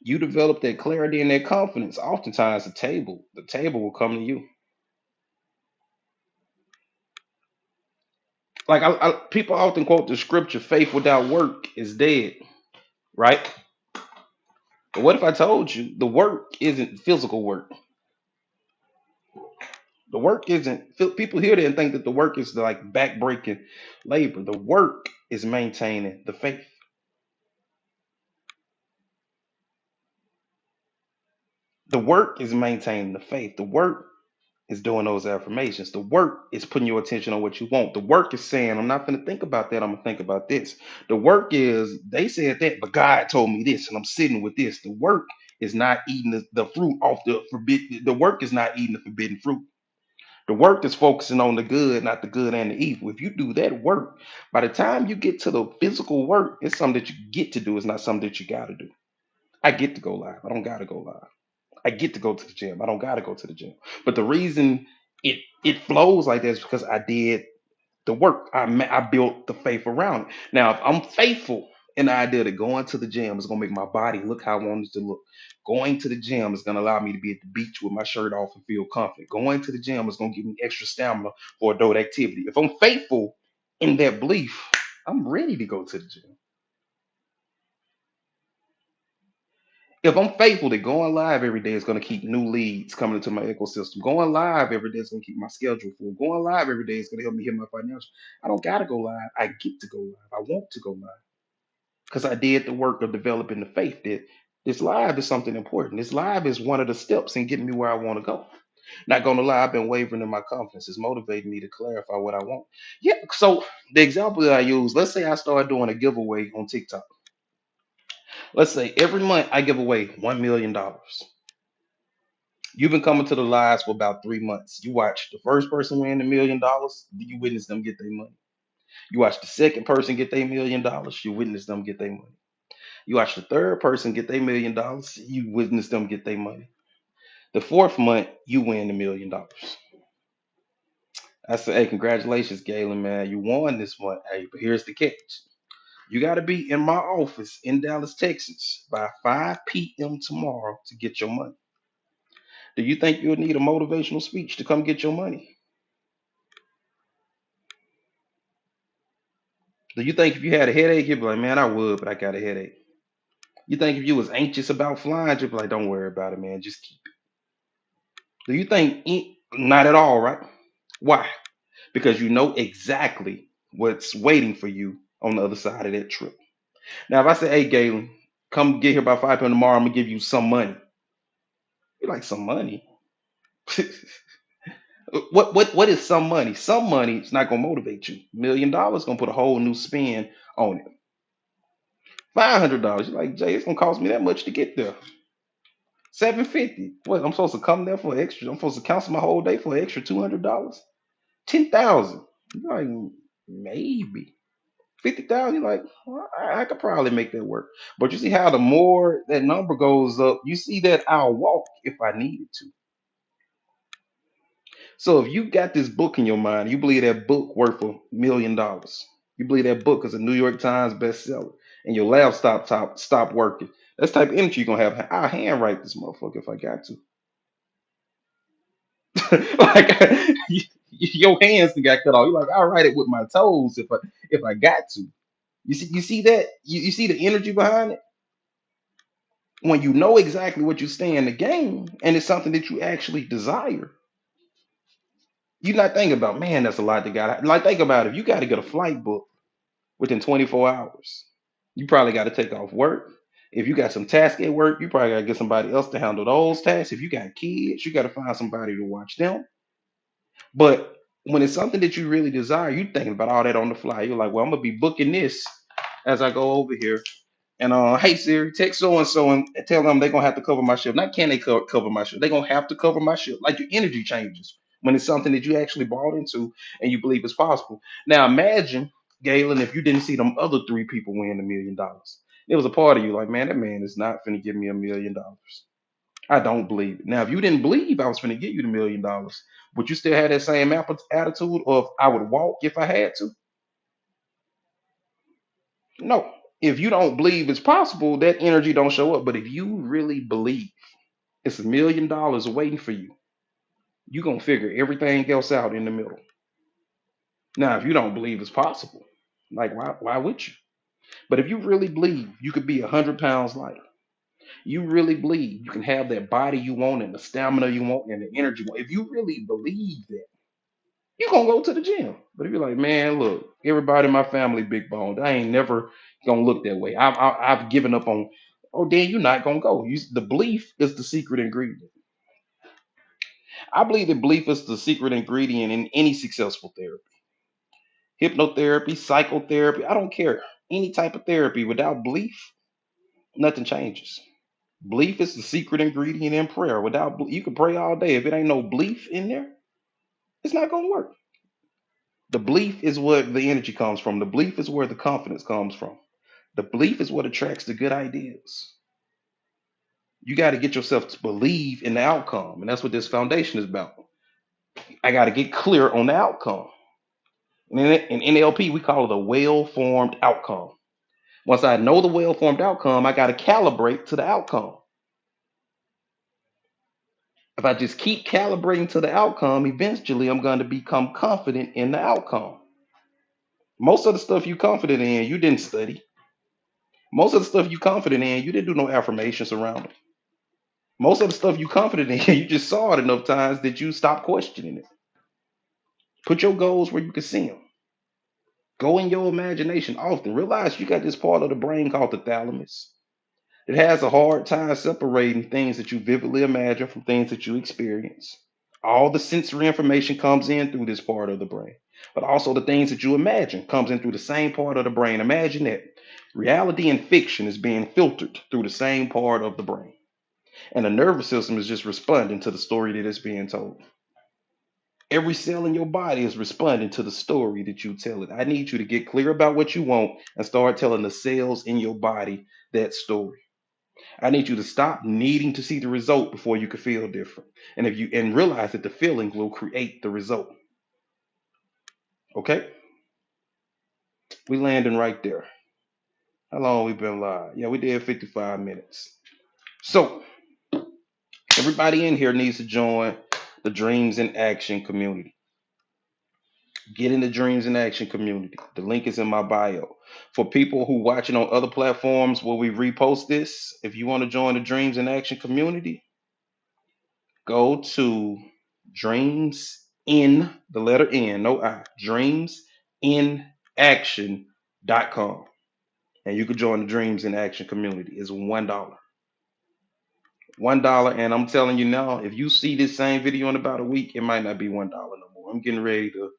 You develop that clarity and that confidence, oftentimes the table will come to you. Like people often quote the scripture, "Faith without work is dead." Right? But what if I told you the work isn't physical work? The work isn't. People hear that and think that the work is like backbreaking labor. The work is maintaining the faith. The work is maintaining the faith. The work is doing those affirmations. The work is putting your attention on what you want. The work is saying, I'm not going to think about that. I'm going to think about this. The work is, they said that, but God told me this, and I'm sitting with this. The work is not eating the fruit off the forbidden. The work is not eating the forbidden fruit. The work is focusing on the good, not the good and the evil. If you do that work, by the time you get to the physical work, it's something that you get to do. It's not something that you got to do. I get to go live. I don't got to go live. I get to go to the gym. I don't got to go to the gym. But the reason it flows like that is because I did the work. I built the faith around it. Now, if I'm faithful in the idea that going to the gym is gonna make my body look how I want it to look. Going to the gym is gonna allow me to be at the beach with my shirt off and feel confident. Going to the gym is gonna give me extra stamina for adult activity. If I'm faithful in that belief, I'm ready to go to the gym. If I'm faithful that going live every day is going to keep new leads coming into my ecosystem, going live every day is going to keep my schedule full. Going live every day is going to help me hit my financial. I don't got to go live. I get to go live. I want to go live because I did the work of developing the faith that this live is something important. This live is one of the steps in getting me where I want to go. Not going to lie, I've been wavering in my confidence. It's motivating me to clarify what I want. Yeah. So the example that I use, let's say I start doing a giveaway on TikTok. Let's say every month I give away $1 million. You've been coming to the lives for about 3 months. You watch the first person win $1 million, you witness them get their money. You watch the second person get their $1 million, you witness them get their money. You watch the third person get their $1 million, you witness them get their money. The fourth month, you win $1 million. I said, hey, congratulations, Galen, man. You won this one. Hey, but here's the catch. You got to be in my office in Dallas, Texas by 5 p.m. tomorrow to get your money. Do you think you'll need a motivational speech to come get your money? Do you think if you had a headache, you'd be like, man, I would, but I got a headache? You think if you was anxious about flying, you'd be like, don't worry about it, man. Just keep it. Do you think not at all, right? Why? Because you know exactly what's waiting for you on the other side of that trip. Now, if I say, hey, Galen, come get here by 5 p.m. tomorrow, I'm gonna give you some money. You're like, some money? What is some money? Some money is not gonna motivate you. $1 million gonna put a whole new spin on it. $500, you're like, Jay, it's gonna cost me that much to get there. 750. What? I'm supposed to come there for extra? I'm supposed to cancel my whole day for an extra $200? 10,000. You're like, maybe. 50,000. You're like, well, I could probably make that work. But you see how the more that number goes up, you see that I'll walk if I needed to. So if you got this book in your mind, you believe that book worth $1 million. You believe that book is a New York Times bestseller, and your laptop stop working. That's the type of energy you're gonna have. I'll handwrite this motherfucker if I got to. Like your hands got cut off. You're like, I'll write it with my toes if I got to. You see that? You see the energy behind it? When you know exactly what you stand to gain, and it's something that you actually desire. You're not thinking about, man, that's a lot to got. Like, think about it. If you got to get a flight book within 24 hours. You probably got to take off work. If you got some tasks at work, you probably got to get somebody else to handle those tasks. If you got kids, you got to find somebody to watch them. But when it's something that you really desire, you thinking about all that on the fly. You're like, well, I'm gonna be booking this as I go over here. And hey Siri, text so and so and tell them they're gonna have to cover my shift. Not can they cover my shift? They're gonna have to cover my shift. Like your energy changes when it's something that you actually bought into and you believe is possible. Now imagine, Galen, if you didn't see them other three people win $1 million. It was a part of you like, man, that man is not finna give me $1 million. I don't believe it. Now, if you didn't believe I was finna give you the $1 million, would you still have that same attitude of I would walk if I had to? No. If you don't believe it's possible, that energy don't show up. But if you really believe it's $1 million waiting for you, you're gonna figure everything else out in the middle. Now, if you don't believe it's possible, like why would you? But if you really believe you could be 100 pounds lighter, you really believe you can have that body you want and the stamina you want and the energy you want. If you really believe that, you're gonna go to the gym. But if you're like, man, look, everybody in my family big boned, I ain't never gonna look that way. I've given up on. Oh, then you're not gonna go. The belief is the secret ingredient. I believe that belief is the secret ingredient in any successful therapy, hypnotherapy, psychotherapy. I don't care. Any type of therapy without belief, nothing changes. Belief is the secret ingredient in prayer. You can pray all day if it ain't no belief in there, it's not gonna work. The belief is where the energy comes from. The belief is where the confidence comes from. The belief is what attracts the good ideas. You got to get yourself to believe in the outcome. And that's what this foundation is about. I got to get clear on the outcome. And in NLP, we call it a well formed outcome. Once I know the well formed outcome, I got to calibrate to the outcome. If I just keep calibrating to the outcome, eventually I'm going to become confident in the outcome. Most of the stuff you confident in, you didn't study. Most of the stuff you confident in, you didn't do no affirmations around it. Most of the stuff you confident in, you just saw it enough times that you stopped questioning it. Put your goals where you can see them. Go in your imagination often. Realize you got this part of the brain called the thalamus. It has a hard time separating things that you vividly imagine from things that you experience. All the sensory information comes in through this part of the brain, but also the things that you imagine comes in through the same part of the brain. Imagine that. Reality and fiction is being filtered through the same part of the brain. And the nervous system is just responding to the story that is being told. Every cell in your body is responding to the story that you tell it. I need you to get clear about what you want and start telling the cells in your body that story. I need you to stop needing to see the result before you can feel different. And if you and realize that the feeling will create the result. Okay? We landing right there. How long we been live? Yeah, we did 55 minutes. So everybody in here needs to join the Dreams in Action community. Get in the Dreams in Action community. The link is in my bio. For people who watching on other platforms where we repost this, if you want to join the Dreams in Action community, go to Dreams in the letter N, no I, dreamsinaction.com. And you can join the Dreams in Action community. It's $1. $1, and I'm telling you now, if you see this same video in about a week, it might not be $1 no more. I'm getting ready to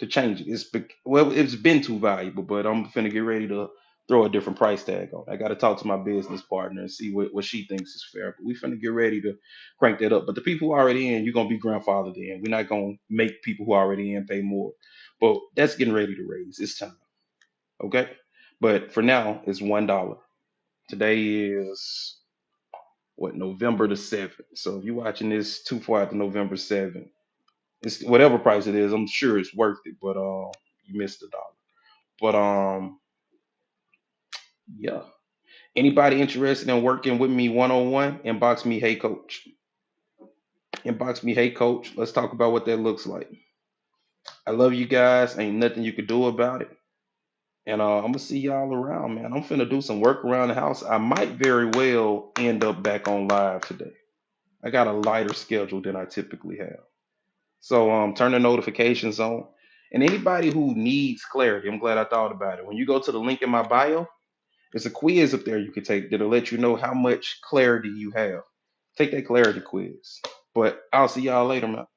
change it. Well, it's been too valuable, but I'm finna get ready to throw a different price tag on it. I got to talk to my business partner and see what she thinks is fair. But we finna get ready to crank that up. But the people who are already in, you're gonna be grandfathered in. We're not gonna make people who are already in pay more. But that's getting ready to raise. It's time. Okay. But for now, it's $1. Today is what, November the 7th. So if you're watching this too far after November 7th, it's whatever price it is, I'm sure it's worth it, but you missed the dollar. But yeah. Anybody interested in working with me one on one, inbox me, hey coach. Inbox me, hey coach. Let's talk about what that looks like. I love you guys. Ain't nothing you could do about it. And I'm gonna see y'all around, man. I'm finna do some work around the house. I might very well end up back on live today. I got a lighter schedule than I typically have. So turn the notifications on. And anybody who needs clarity, I'm glad I thought about it. When you go to the link in my bio, there's a quiz up there you can take that'll let you know how much clarity you have. Take that clarity quiz. But I'll see y'all later, man.